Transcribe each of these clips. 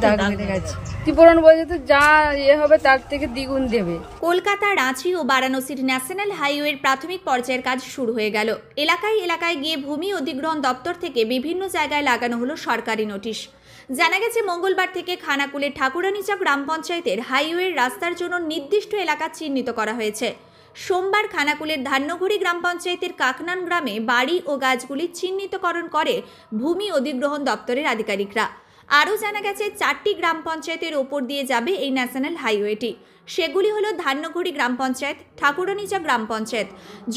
দাগ বেঁধে গেছে। ক্ষতিপূরণ বলতে তো যা ইয়ে হবে তার থেকে দ্বিগুণ দেবে। কলকাতা, রাঁচি ও বারাণসীর ন্যাশনাল হাইওয়ের প্রাথমিক পর্যায়ের কাজ শুরু হয়ে গেল। এলাকায় এলাকায় গিয়ে ভূমি অধিগ্রহণ দপ্তর থেকে বিভিন্ন জায়গায় লাগানো হলো সরকারি নোটিশ। জানা গেছে মঙ্গলবার থেকে খানাকুলের ঠাকুরানীচক গ্রাম পঞ্চায়েতের হাইওয়ের রাস্তার জন্য নির্দিষ্ট এলাকা চিহ্নিত করা হয়েছে। সোমবার খানাকুলের ধান্যঘড়ি গ্রাম পঞ্চায়েতের কাকনান গ্রামে বাড়ি ও গাছগুলি চিহ্নিতকরণ করে ভূমি অধিগ্রহণ দপ্তরের আধিকারিকরা। আরও জানা গেছে 4টি গ্রাম পঞ্চায়েতের ওপর দিয়ে যাবে এই ন্যাশনাল হাইওয়েটি। সেগুলি হলো ধান্যঘড়ি গ্রাম পঞ্চায়েত, ঠাকুরানীচক গ্রাম পঞ্চায়েত,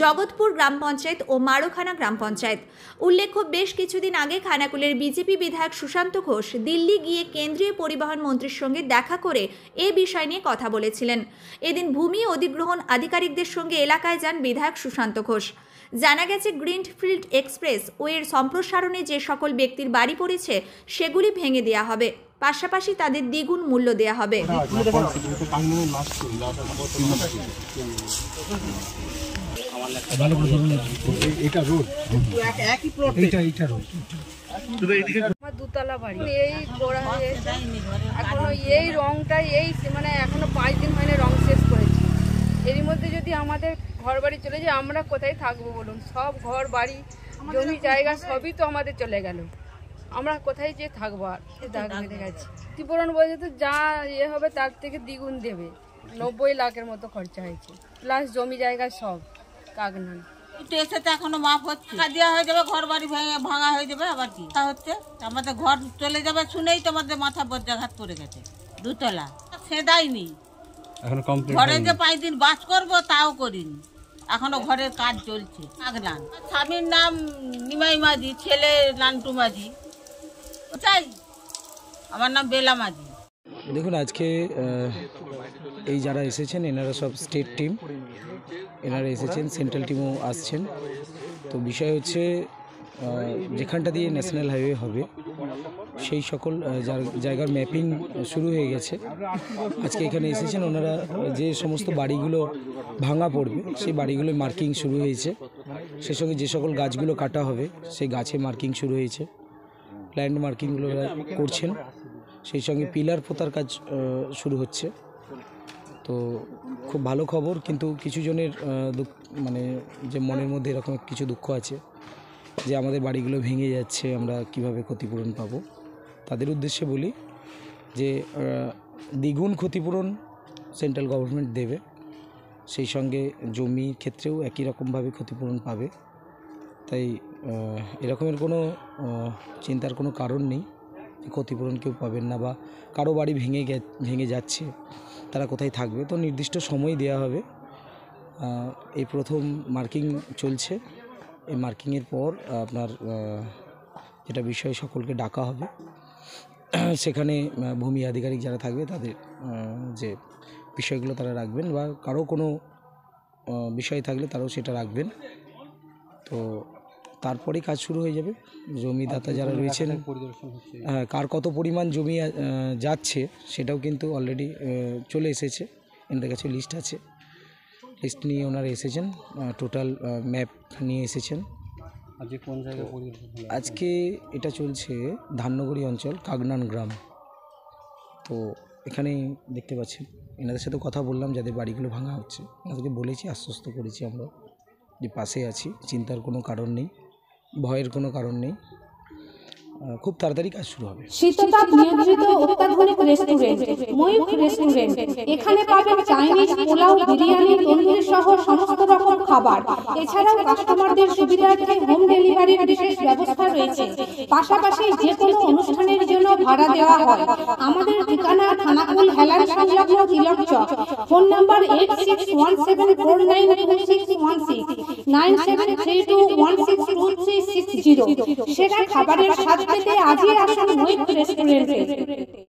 জগৎপুর গ্রাম পঞ্চায়েত ও মারোখানা গ্রাম পঞ্চায়েত। উল্লেখ্য, বেশ কিছুদিন আগে খানাকুলের বিজেপি বিধায়ক সুশান্ত ঘোষ দিল্লি গিয়ে কেন্দ্রীয় পরিবহন মন্ত্রীর সঙ্গে দেখা করে এ বিষয় নিয়ে কথা বলেছিলেন। এদিন ভূমি অধিগ্রহণ আধিকারিকদের সঙ্গে এলাকায় যান বিধায়ক সুশান্ত ঘোষ। জানা গেছে, গ্রিনফিল্ড এক্সপ্রেস ওয়ের সম্প্রসারণে যে সকল ব্যক্তির বাড়ি পড়েছে সেগুলি ভেঙে দেওয়া হবে, পাশাপাশি তাদের দ্বিগুণ মূল্য দেওয়া হবে। দুতলা বাড়ি, এই গোড়া এখনো এই রংটাই মানে এখনো 5 দিন হয়নি রং শেষ করেছি। এরই মধ্যে যদি আমাদের ঘর বাড়ি চলে যায় আমরা কোথায় থাকবো বলুন? সব ঘর বাড়ি জমি জায়গা সবই তো আমাদের চলে গেল, আমরা কোথায় যে থাকবো? আর দাগ বেঁধে গেছে। ক্ষতিপূরণ বলতে তো যা ইয়ে হবে তার থেকে দ্বিগুণ দেবে। 90 লাখের মতো খরচা হয়েছে, প্লাস জমি জায়গা সব কাগনান। এসে তো এখনো মাপ হচ্ছে, দেওয়া হয়ে যাবে, ঘর বাড়ি ভাঙা হয়ে যাবে। আবার কি হচ্ছে, আমাদের ঘর চলে যাবে শুনেই তো আমাদের মাথা বজ্রাঘাত পড়ে গেছে। দুতলা সে দেয়নি, ঘরে যে 5 দিন বাস করবো তাও করিনি, এখনো ঘরের কাজ চলছে। কাগনান, স্বামীর নাম নিমাই মাঝি, ছেলে নান্টু মাঝি, ওটাই আমার নাম বেলা মাঝি। দেখুন, আজকে এই যারা এসেছেন এনারা সব স্টেট টিম, এনারা এসেছেন, সেন্ট্রাল টিমও আসছেন। তো বিষয় হচ্ছে যেখানটা দিয়ে ন্যাশনাল হাইওয়ে হবে সেই সকল জায়গার ম্যাপিং শুরু হয়ে গেছে। আজকে এখানে এসেছেন ওনারা, যে সমস্ত বাড়িগুলো ভাঙা পড়বে সেই বাড়িগুলো মার্কিং শুরু হয়েছে। সে সঙ্গে যে সকল গাছগুলো কাটা হবে সেই গাছে মার্কিং শুরু হয়েছে, ল্যান্ড মার্কিংগুলো করছেন। সেই সঙ্গে পিলার পোতার কাজ শুরু হচ্ছে। তো খুব ভালো খবর, কিন্তু কিছু জনের মানে যে মনের মধ্যে এরকম কিছু দুঃখ আছে যে আমাদের বাড়িগুলো ভেঙে যাচ্ছে, আমরা কিভাবে ক্ষতিপূরণ পাবো। তাদের উদ্দেশ্যে বলি যে দ্বিগুণ ক্ষতিপূরণ সেন্ট্রাল গভর্নমেন্ট দেবে, সেই সঙ্গে জমির ক্ষেত্রেও একই রকমভাবে ক্ষতিপূরণ পাবে। তাই এরকমের কোনো চিন্তার কোনো কারণ নেই, ক্ষতিপূরণ কেউ পাবেন না বা কারো বাড়ি ভেঙে যাচ্ছে তারা কোথায় থাকবে। তো নির্দিষ্ট সময় দেওয়া হবে। এই প্রথম মার্কিং চলছে, এই মার্কিংয়ের পর আপনার এটা বিষয়ে সকলকে ডাকা হবে। সেখানে ভূমি আধিকারিক যারা থাকবে তাদের যে বিষয়গুলো তারা রাখবেন, বা কারো কোনো বিষয় থাকলে তারাও সেটা রাখবেন। তো তারপরেই কাজ শুরু হয়ে যাবে। জমিদাতা যারা রয়েছেন, কার কত পরিমাণ জমি যাচ্ছে সেটাও কিন্তু অলরেডি চলে এসেছে, এনাদের কাছে লিস্ট আছে। লিস্ট নিয়ে ওনারা এসেছেন, টোটাল ম্যাপ নিয়ে এসেছেন। আজকে কোন জায়গায় পরিদর্শন? আজকে এটা চলছে ধান্যঘড়ি অঞ্চল, কাগনান গ্রাম। তো এখানে দেখতে পাচ্ছেন এনাদের সাথে কথা বললাম, যাদের বাড়িগুলো ভাঙা হচ্ছে ওনাদেরকে বলেছি, আশ্বস্ত করেছি আমরা যে পাশে আছি, চিন্তার কোনো কারণ নেই, ভয়ের কোনো কারণ নেই, খুব তাড়াতাড়ি কাজ শুরু হবে। শীততাপ নিয়ন্ত্রিত অত্যাধুনিক রেস্টুরেন্ট ময়ূখ রেস্টুরেন্ট, এখানে পাবেন চাইনিজ, পোলাও, বিরিয়ানি, তন্দুরি সহ সমস্ত রকম খাবার। এছাড়াও কাস্টমারদের সুবিধার্থে হোম ডেলিভারির বিশেষ ব্যবস্থা রয়েছে। পাশাপাশি যে কোনো অনুষ্ঠানের জন্য ভাড়া দেওয়া হয়। আমাদের ঠিকানা খানাকুল হেলান সংলগ্ন তিলক চক। Phone number 8617492616 9732162360। সেরা খাবারের স্বাদ পেতে আজই আসুন ময়ূখ রেস্টুরেন্টে।